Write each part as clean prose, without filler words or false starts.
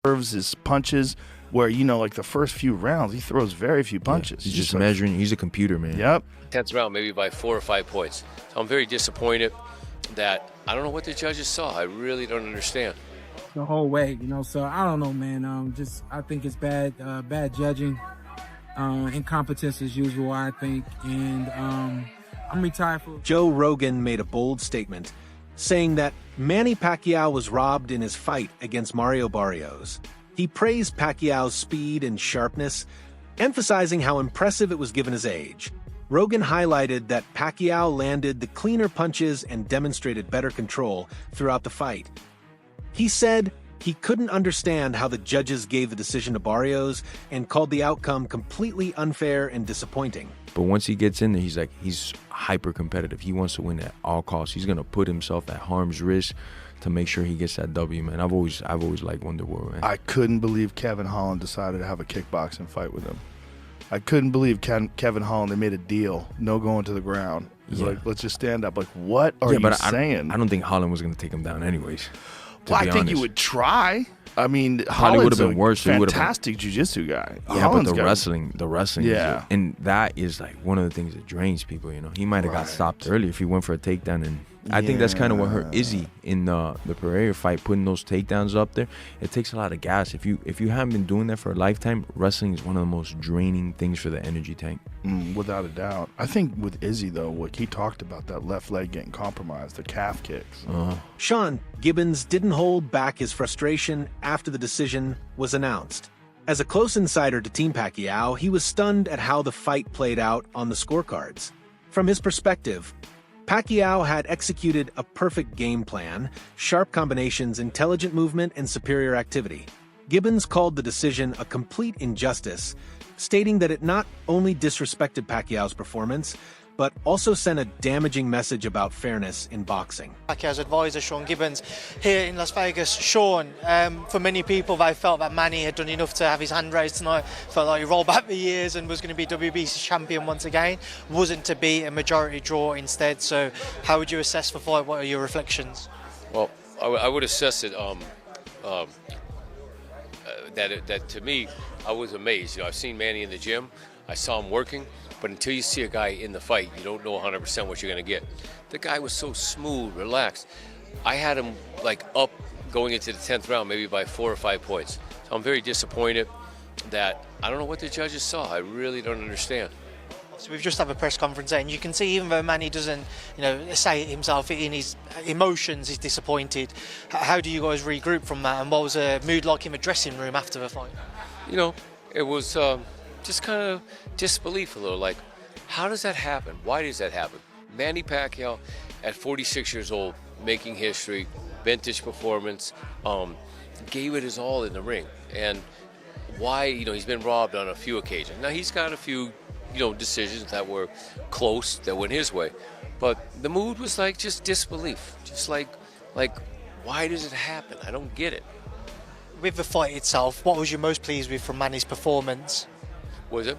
curves, his punches, where, you know, like the first few rounds, he throws very few punches. He's just measuring. He's a computer, man. Yep. 10th round, maybe by 4 or 5 points. So I'm very disappointed that I don't know what the judges saw. I really don't understand. The whole way, you know, so I don't know, man. I think it's bad judging, incompetence as usual, I think, and I'm retired for. Joe Rogan made a bold statement, saying that Manny Pacquiao was robbed in his fight against Mario Barrios. He praised Pacquiao's speed and sharpness, emphasizing how impressive it was given his age. Rogan highlighted that Pacquiao landed the cleaner punches and demonstrated better control throughout the fight. He said he couldn't understand how the judges gave the decision to Barrios and called the outcome completely unfair and disappointing. But once he gets in there, he's hyper competitive. He wants to win at all costs. He's gonna put himself at harm's risk to make sure he gets that W, man. I've always liked Wonderboy, man. I couldn't believe Kevin Holland decided to have a kickboxing fight with him. I couldn't believe Kevin Holland, they made a deal, no going to the ground. He's like, let's just stand up. Like, what are you saying? I don't think Holland was going to take him down anyways. Well, I think you would try. I mean, Holland would have been worse. Fantastic jiu-jitsu guy. Yeah, Holland's but the wrestling, yeah. And that is like one of the things that drains people, you know. He might have got stopped early if he went for a takedown, and I think that's kind of what hurt Izzy in the Pereira fight, putting those takedowns up there. It takes a lot of gas. If you haven't been doing that for a lifetime, wrestling is one of the most draining things for the energy tank. Without a doubt. I think with Izzy, though, what he talked about, that left leg getting compromised, the calf kicks. Sean Gibbons didn't hold back his frustration after the decision was announced. As a close insider to Team Pacquiao, he was stunned at how the fight played out on the scorecards. From his perspective, Pacquiao had executed a perfect game plan, sharp combinations, intelligent movement, and superior activity. Gibbons called the decision a complete injustice, stating that it not only disrespected Pacquiao's performance, but also sent a damaging message about fairness in boxing. Pacquiao's advisor, Sean Gibbons, here in Las Vegas. Sean, for many people, they felt that Manny had done enough to have his hand raised tonight, felt like he rolled back the years and was going to be WBC champion once again. Wasn't to be a majority draw instead. So how would you assess the fight? What are your reflections? Well, I would assess it that to me, I was amazed. You know, I've seen Manny in the gym. I saw him working. But until you see a guy in the fight, you don't know 100% what you're going to get. The guy was so smooth, relaxed. I had him like up going into the 10th round, maybe by 4 or 5 points. So I'm very disappointed that I don't know what the judges saw. I really don't understand. So we've just had a press conference there, and you can see even though Manny doesn't, say it himself in his emotions, he's disappointed. How do you guys regroup from that? And what was the mood like in the dressing room after the fight? You know, it was just kind of disbelief a little, like, how does that happen? Why does that happen? Manny Pacquiao, at 46 years old, making history, vintage performance, gave it his all in the ring. And why, he's been robbed on a few occasions. Now, he's got a few, decisions that were close, that went his way. But the mood was like just disbelief, just like, why does it happen? I don't get it. With the fight itself, what was you most pleased with from Manny's performance? Was it?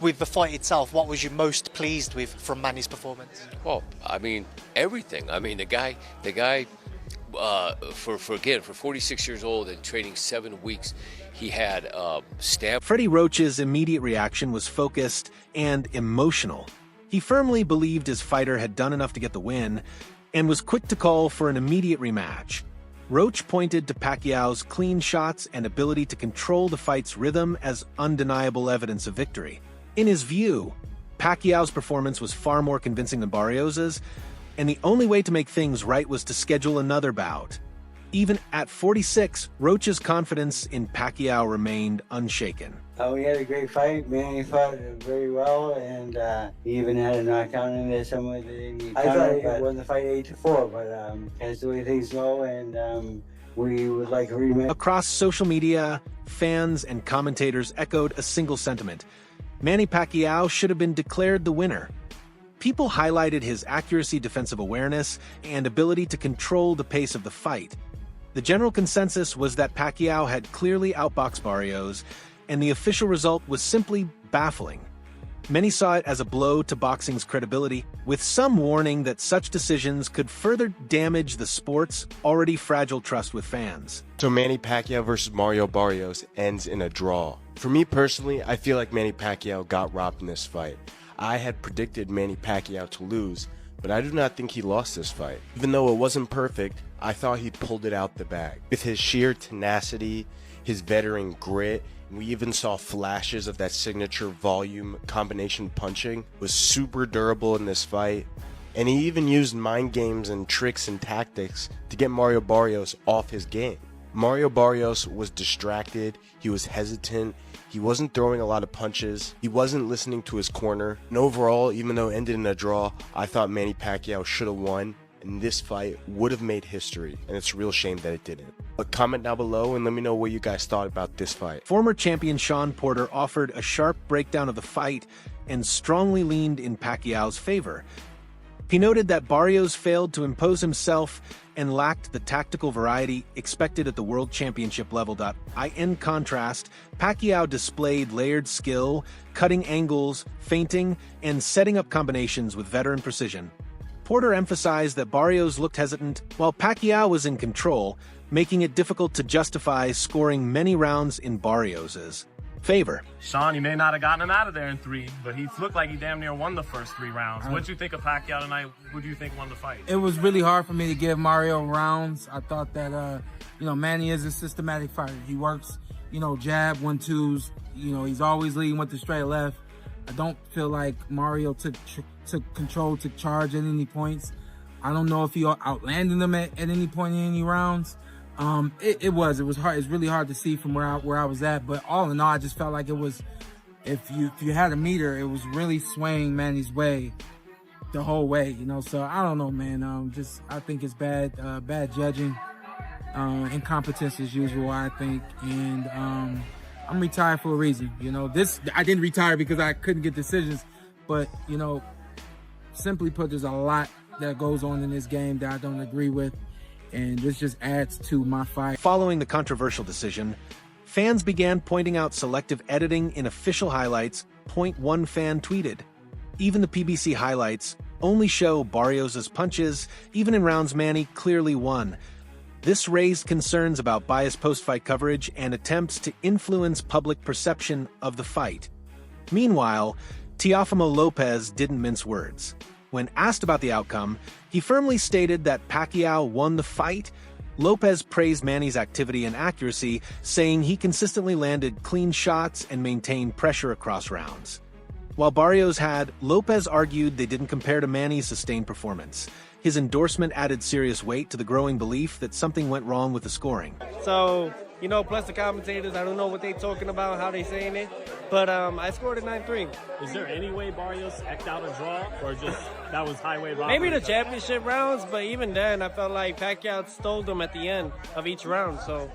With the fight itself, what was you most pleased with from Manny's performance? Well, I mean, everything. I mean, the guy, for 46 years old and training 7 weeks, he had stamp. Freddie Roach's immediate reaction was focused and emotional. He firmly believed his fighter had done enough to get the win and was quick to call for an immediate rematch. Roach pointed to Pacquiao's clean shots and ability to control the fight's rhythm as undeniable evidence of victory. In his view, Pacquiao's performance was far more convincing than Barrios's, and the only way to make things right was to schedule another bout. Even at 46, Roach's confidence in Pacquiao remained unshaken. We had a great fight. Manny fought very well, and he even had a knockdown in there somewhere that he I thought he won the fight 8-4, but that's the way things go, and we would like a rematch. Across social media, fans and commentators echoed a single sentiment. Manny Pacquiao should have been declared the winner. People highlighted his accuracy, defensive awareness, and ability to control the pace of the fight. The general consensus was that Pacquiao had clearly outboxed Barrios, and the official result was simply baffling. Many saw it as a blow to boxing's credibility, with some warning that such decisions could further damage the sport's already fragile trust with fans. So Manny Pacquiao versus Mario Barrios ends in a draw. For me personally, I feel like Manny Pacquiao got robbed in this fight. I had predicted Manny Pacquiao to lose, but I do not think he lost this fight. Even though it wasn't perfect, I thought he pulled it out the bag. With his sheer tenacity, his veteran grit, we even saw flashes of that signature volume combination punching. Was super durable in this fight, and he even used mind games and tricks and tactics to get Mario Barrios off his game. Mario Barrios was distracted, he was hesitant, he wasn't throwing a lot of punches, he wasn't listening to his corner, and overall, even though it ended in a draw, I thought Manny Pacquiao should have won, and this fight would have made history, and it's a real shame that it didn't. But comment down below and let me know what you guys thought about this fight. Former champion Sean Porter offered a sharp breakdown of the fight and strongly leaned in Pacquiao's favor. He noted that Barrios failed to impose himself and lacked the tactical variety expected at the World Championship level. In contrast, Pacquiao displayed layered skill, cutting angles, feinting, and setting up combinations with veteran precision. Porter emphasized that Barrios looked hesitant, while Pacquiao was in control, making it difficult to justify scoring many rounds in Barrios's favor. Sean, he may not have gotten him out of there in 3, but he looked like he damn near won the first 3 rounds. What'd you think of Pacquiao tonight? Who do you think won the fight? It was really hard for me to give Mario rounds. I thought that, Manny is a systematic fighter. He works, jab, 1-2s. He's always leading with the straight left. I don't feel like Mario took control, took charge at any points. I don't know if he outlanded them at any point in any rounds. It was hard. It's really hard to see from where I was at. But all in all, I just felt like it was, if you had a meter, it was really swaying Manny's way the whole way. So I don't know, man. I think it's bad judging, incompetence as usual, I think, and I'm retired for a reason. I didn't retire because I couldn't get decisions, but simply put, there's a lot that goes on in this game that I don't agree with. And this just adds to my fight. Following the controversial decision, fans began pointing out selective editing in official highlights. One fan tweeted, "Even the PBC highlights only show Barrios' punches, even in rounds Manny clearly won." This raised concerns about biased post-fight coverage and attempts to influence public perception of the fight. Meanwhile, Teofimo Lopez didn't mince words. When asked about the outcome, he firmly stated that Pacquiao won the fight. Lopez praised Manny's activity and accuracy, saying he consistently landed clean shots and maintained pressure across rounds. While Barrios had, Lopez argued they didn't compare to Manny's sustained performance. His endorsement added serious weight to the growing belief that something went wrong with the scoring. So, plus the commentators, I don't know what they're talking about, how they saying it, but I scored a 9-3. Is there any way Barrios eked out a draw, or just that was highway robbery? Maybe the championship rounds, but even then, I felt like Pacquiao stole them at the end of each round. So,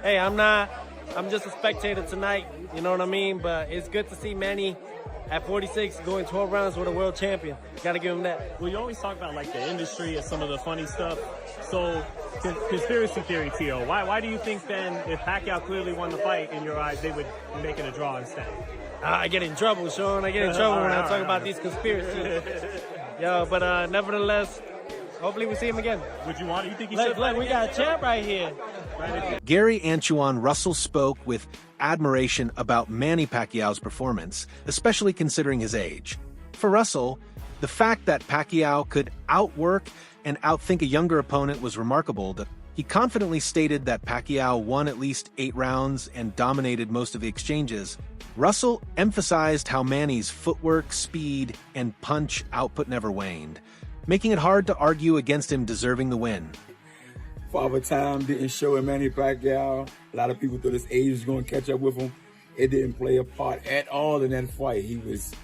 hey, I'm just a spectator tonight, you know what I mean? But it's good to see Manny at 46 going 12 rounds with a world champion. Gotta give him that. Well, you always talk about the industry and some of the funny stuff. So, conspiracy theory, Tio, why do you think then, if Pacquiao clearly won the fight in your eyes, they would make it a draw instead? I get in trouble, Sean. I get in trouble when I talk about these conspiracies. But nevertheless, hopefully we see him again. You think he should? We got a champ right here. Gary Antoine Russell spoke with admiration about Manny Pacquiao's performance, especially considering his age. For Russell, the fact that Pacquiao could outwork and outthink a younger opponent was remarkable. He confidently stated that Pacquiao won at least 8 rounds and dominated most of the exchanges. Russell emphasized how Manny's footwork, speed, and punch output never waned, making it hard to argue against him deserving the win. Father time didn't show in Manny Pacquiao. A lot of people thought his age was going to catch up with him. It didn't play a part at all in that fight. He was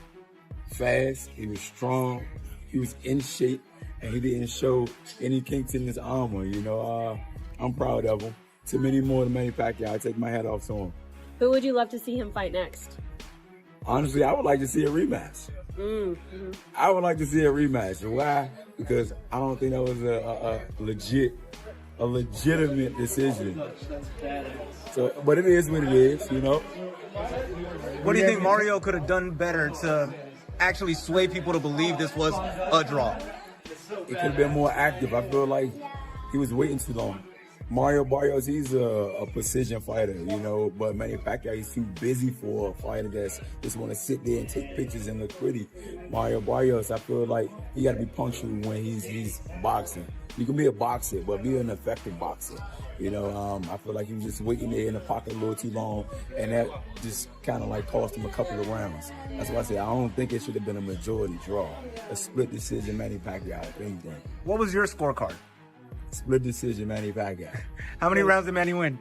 fast, he was strong, he was in shape, and he didn't show any kinks in his armor. I'm proud of him. Too many more than Manny Pacquiao. I take my hat off to him. Who would you love to see him fight next? Honestly, I would like to see a rematch. Mm-hmm. I would like to see a rematch. Why? Because I don't think that was a legit a legitimate decision. So, but it is what it is, you know. What do you think Mario could have done better to actually sway people to believe this was a draw? It could have been more active. I feel like he was waiting too long. Mario Barrios, he's a precision fighter, you know, but Manny Pacquiao, he's too busy for a fighter that's just want to sit there and take pictures and look pretty. Mario Barrios, I feel like he got to be punctual when he's boxing. You can be a boxer, but be an effective boxer. You know, I feel like he was just waiting there in the pocket a little too long, and that just kind of like cost him a couple of rounds. That's why I say I don't think it should have been a majority draw. A split decision, Manny Pacquiao, if anything. What was your scorecard? Split decision, Manny Pacquiao. How many rounds did Manny win?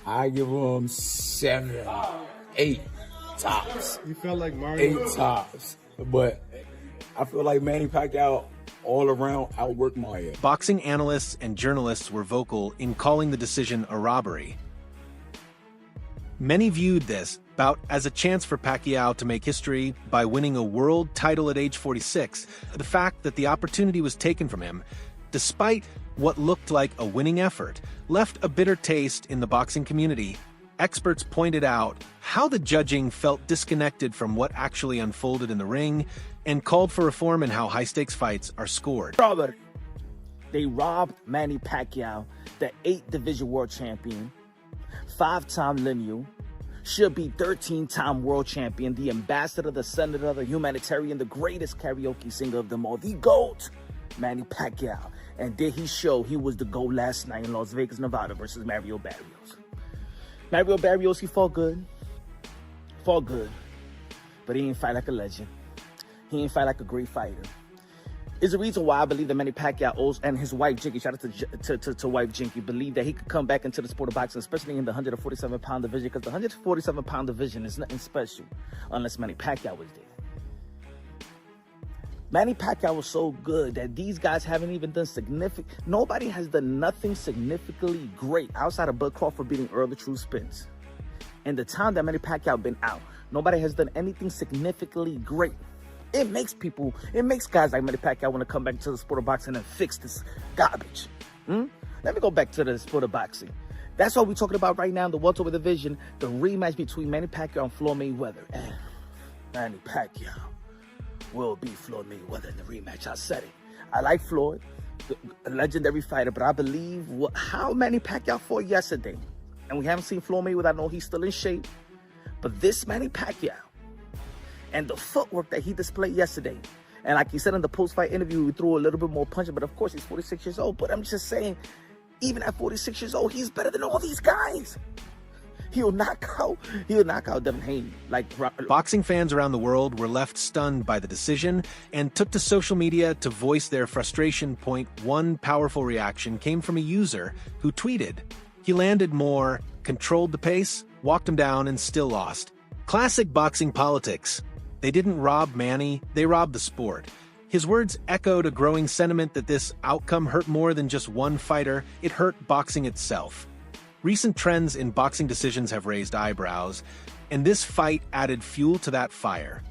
I give him 7, 8 tops. You felt like Mario? 8 tops. But I feel like Manny Pacquiao all around outworked Mario. Boxing analysts and journalists were vocal in calling the decision a robbery. Many viewed this bout as a chance for Pacquiao to make history by winning a world title at age 46. The fact that the opportunity was taken from him, despite what looked like a winning effort, left a bitter taste in the boxing community. Experts pointed out how the judging felt disconnected from what actually unfolded in the ring and called for reform in how high-stakes fights are scored. Robert, they robbed Manny Pacquiao, the 8th division world champion, 5-time lineal, should be 13-time world champion, the ambassador, the senator, the humanitarian, the greatest karaoke singer of them all, the GOAT, Manny Pacquiao. And did he show he was the GOAT last night in Las Vegas, Nevada versus Mario Barrios. Mario Barrios, he fought good, but he didn't fight like a legend. He didn't fight like a great fighter. Is the reason why I believe that Manny Pacquiao and his wife Jinky, shout out to wife Jinky, believe that he could come back into the sport of boxing, especially in the 147-pound division, because the 147-pound division is nothing special unless Manny Pacquiao was there. Manny Pacquiao was so good that these guys haven't even done nobody has done nothing significantly great outside of Bud Crawford beating Earl the True Spence. In the time that Manny Pacquiao been out, nobody has done anything significantly great. It makes guys like Manny Pacquiao want to come back to the sport of boxing and fix this garbage. Let me go back to the sport of boxing. That's what we're talking about right now in the welterweight division, the rematch between Manny Pacquiao and Floyd Mayweather. And Manny Pacquiao will beat Floyd Mayweather in the rematch. I said it. I like Floyd, a legendary fighter, but I believe how Manny Pacquiao fought yesterday, and we haven't seen Floyd Mayweather. I know he's still in shape, but this Manny Pacquiao and the footwork that he displayed yesterday, and like he said in the post-fight interview, he threw a little bit more punch, but of course he's 46 years old. But I'm just saying, even at 46 years old, he's better than all these guys. He'll knock out Devin Haney. Boxing fans around the world were left stunned by the decision and took to social media to voice their frustration. One powerful reaction came from a user who tweeted, "He landed more, controlled the pace, walked him down, and still lost. Classic boxing politics. They didn't rob Manny, they robbed the sport." His words echoed a growing sentiment that this outcome hurt more than just one fighter, it hurt boxing itself. Recent trends in boxing decisions have raised eyebrows, and this fight added fuel to that fire.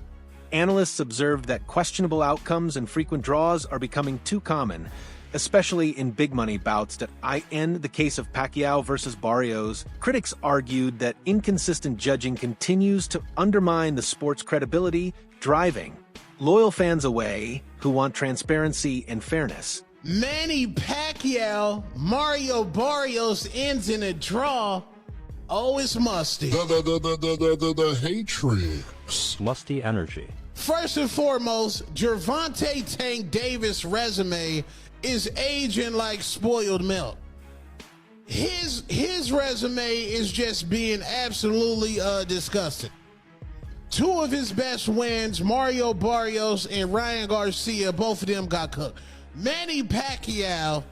Analysts observed that questionable outcomes and frequent draws are becoming too common, especially in big money bouts that end the case of Pacquiao versus Barrios. Critics argued that inconsistent judging continues to undermine the sport's credibility, driving loyal fans away who want transparency and fairness. Manny Pacquiao, Mario Barrios ends in a draw. Oh, it's musty. The hatred. Musty energy. First and foremost, Gervonta Tank Davis' resume is aging like spoiled milk. His resume is just being absolutely disgusting. 2 of his best wins, Mario Barrios and Ryan Garcia, both of them got cooked. Manny Pacquiao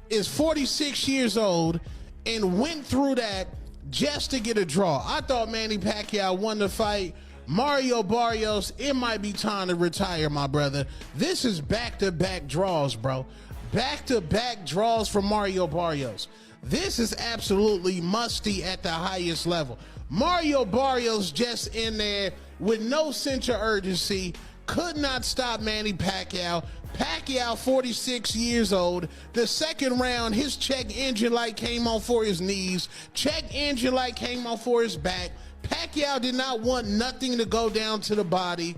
is 46 years old and went through that just to get a draw. I thought Manny Pacquiao won the fight. Mario Barrios, it might be time to retire, my brother. This is back-to-back draws, bro. Back-to-back draws for Mario Barrios. This is absolutely musty at the highest level. Mario Barrios just in there with no sense of urgency, could not stop Manny Pacquiao. Pacquiao, 46 years old. The second round, his check engine light came on for his knees. Check engine light came on for his back. Pacquiao did not want nothing to go down to the body.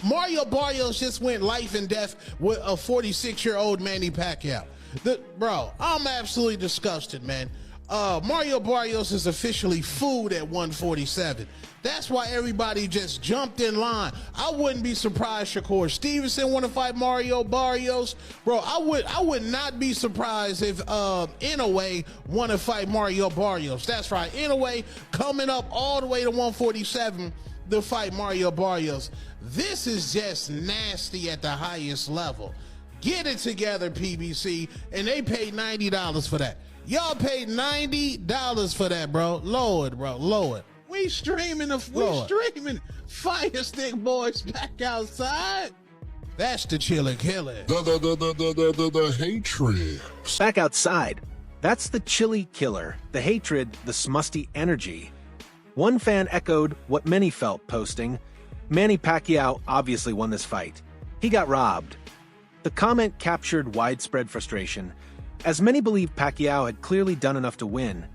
Mario Barrios just went life and death with a 46-year-old Manny Pacquiao. Bro, I'm absolutely disgusted, man. Mario Barrios is officially food at 147. That's why everybody just jumped in line. I wouldn't be surprised Shakur Stevenson want to fight Mario Barrios. Bro, I would not be surprised if Inoue want to fight Mario Barrios. That's right. Inoue coming up all the way to 147 to fight Mario Barrios. This is just nasty at the highest level. Get it together, PBC, and they paid $90 for that. Y'all paid $90 for that, bro. Lord, bro, Lord. We streaming Fire Stick Boys back outside. That's the Chili Killer. The hatred. Back outside. That's the Chili Killer, the hatred, the smusty energy. One fan echoed what many felt, posting, Manny Pacquiao obviously won this fight. He got robbed. The comment captured widespread frustration, as many believed Pacquiao had clearly done enough to win,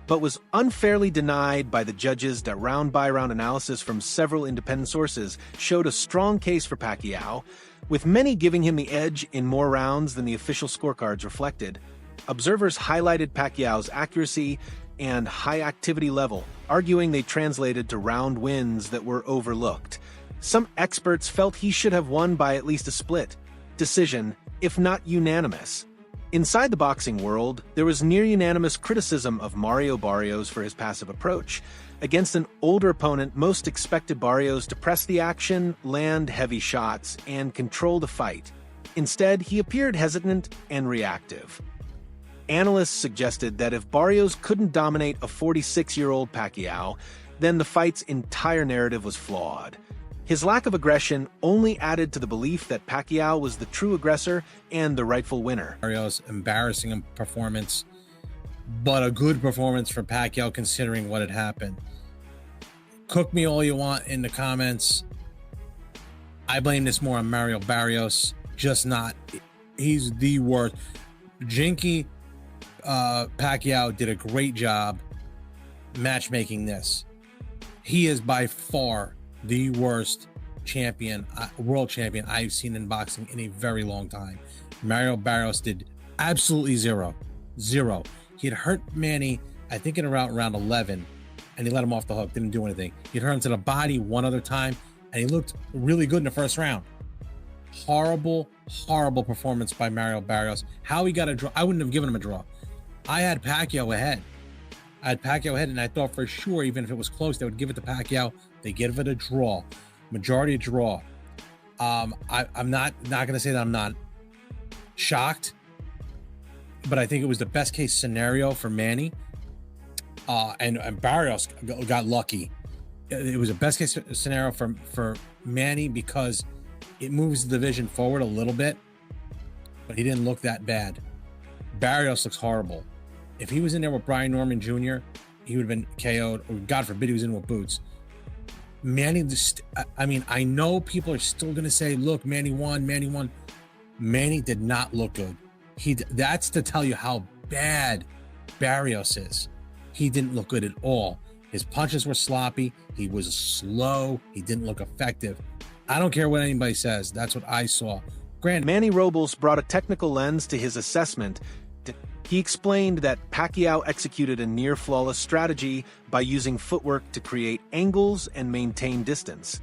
but was unfairly denied by the judges that round-by-round analysis from several independent sources showed a strong case for Pacquiao, with many giving him the edge in more rounds than the official scorecards reflected. Observers highlighted Pacquiao's accuracy and high activity level, arguing they translated to round wins that were overlooked. Some experts felt he should have won by at least a split decision, if not unanimous. Inside the boxing world, there was near-unanimous criticism of Mario Barrios for his passive approach. Against an older opponent, most expected Barrios to press the action, land heavy shots, and control the fight. Instead, he appeared hesitant and reactive. Analysts suggested that if Barrios couldn't dominate a 46-year-old Pacquiao, then the fight's entire narrative was flawed. His lack of aggression only added to the belief that Pacquiao was the true aggressor and the rightful winner. Barrios' embarrassing performance, but a good performance for Pacquiao considering what had happened. Cook me all you want in the comments. I blame this more on Mario Barrios, just not. He's the worst. Jinky Pacquiao did a great job matchmaking this. He is by far the worst champion, world champion I've seen in boxing in a very long time. Mario Barrios did absolutely zero. He had hurt Manny, I think in around round 11, and he let him off the hook, didn't do anything. He'd hurt him to the body one other time, and he looked really good in the first round. Horrible performance by Mario Barrios. How he got a draw, I wouldn't have given him a draw. I had Pacquiao ahead. And I thought for sure, even if it was close, they would give it to Pacquiao. They give it a draw, majority draw. I'm not going to say that I'm not shocked, but I think it was the best case scenario for Manny. And Barrios got lucky. It was a best case scenario for Manny because it moves the division forward a little bit, but he didn't look that bad. Barrios looks horrible. If he was in there with Brian Norman Jr., he would have been KO'd, or God forbid he was in with Boots. Manny, I know people are still going to say, look, Manny won. Manny did not look good. That's to tell you how bad Barrios is. He didn't look good at all. His punches were sloppy. He was slow. He didn't look effective. I don't care what anybody says. That's what I saw. Manny Robles brought a technical lens to his assessment. He explained that Pacquiao executed a near-flawless strategy by using footwork to create angles and maintain distance.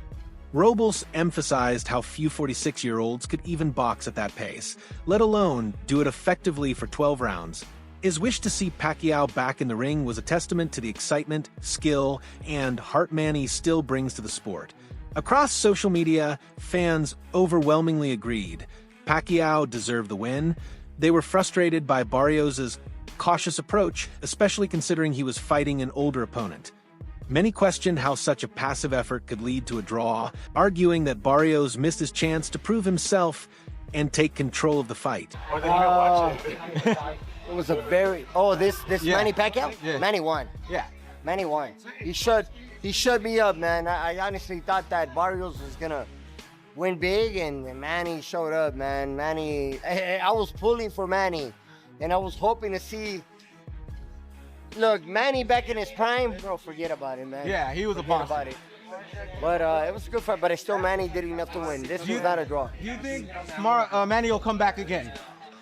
Robles emphasized how few 46-year-olds could even box at that pace, let alone do it effectively for 12 rounds. His wish to see Pacquiao back in the ring was a testament to the excitement, skill, and heart Manny still brings to the sport. Across social media, fans overwhelmingly agreed. Pacquiao deserved the win. They were frustrated by Barrios' cautious approach, especially considering he was fighting an older opponent. Many questioned how such a passive effort could lead to a draw, arguing that Barrios missed his chance to prove himself and take control of the fight. It was a very... Oh, this Manny Pacquiao? Yeah. Manny won. Yeah. Manny won. He shut me up, man. I honestly thought that Barrios was gonna win big, and Manny showed up, man. Manny, I was pulling for Manny, and I was hoping to see. Look, Manny back in his prime, bro, forget about it, man. Yeah, he was a Forget boss. about it. But it was a good fight, but still Manny did enough to win. This was not a draw. Do you think Manny will come back again?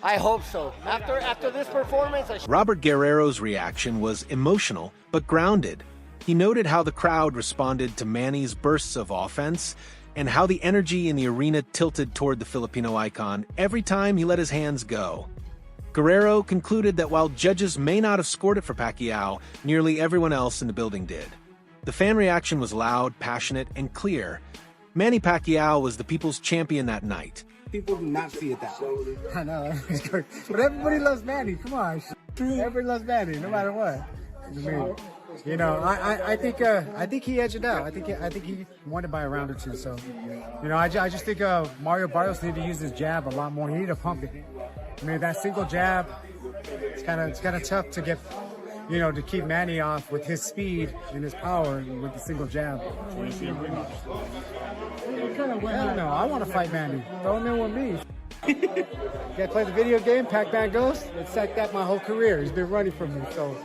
I hope so. After this performance, Robert Guerrero's reaction was emotional but grounded. He noted how the crowd responded to Manny's bursts of offense and how the energy in the arena tilted toward the Filipino icon every time he let his hands go. Guerrero concluded that while judges may not have scored it for Pacquiao, nearly everyone else in the building did. The fan reaction was loud, passionate, and clear. Manny Pacquiao was the people's champion that night. People do not see it that way. I know, but everybody loves Manny. Come on, everybody loves Manny, no matter what. I mean, you know, I think he edged it out. I think he won it by a round or two. So, you know, I just think Mario Barrios needed to use his jab a lot more. He needed to pump it. I mean, that single jab, it's kind of tough to get, you know, to keep Manny off with his speed and his power with the single jab. Hell no, I want to fight Manny. Throw him in with me. Can't play the video game, Pac-Man Ghost. It's like that my whole career. He's been running from me, so.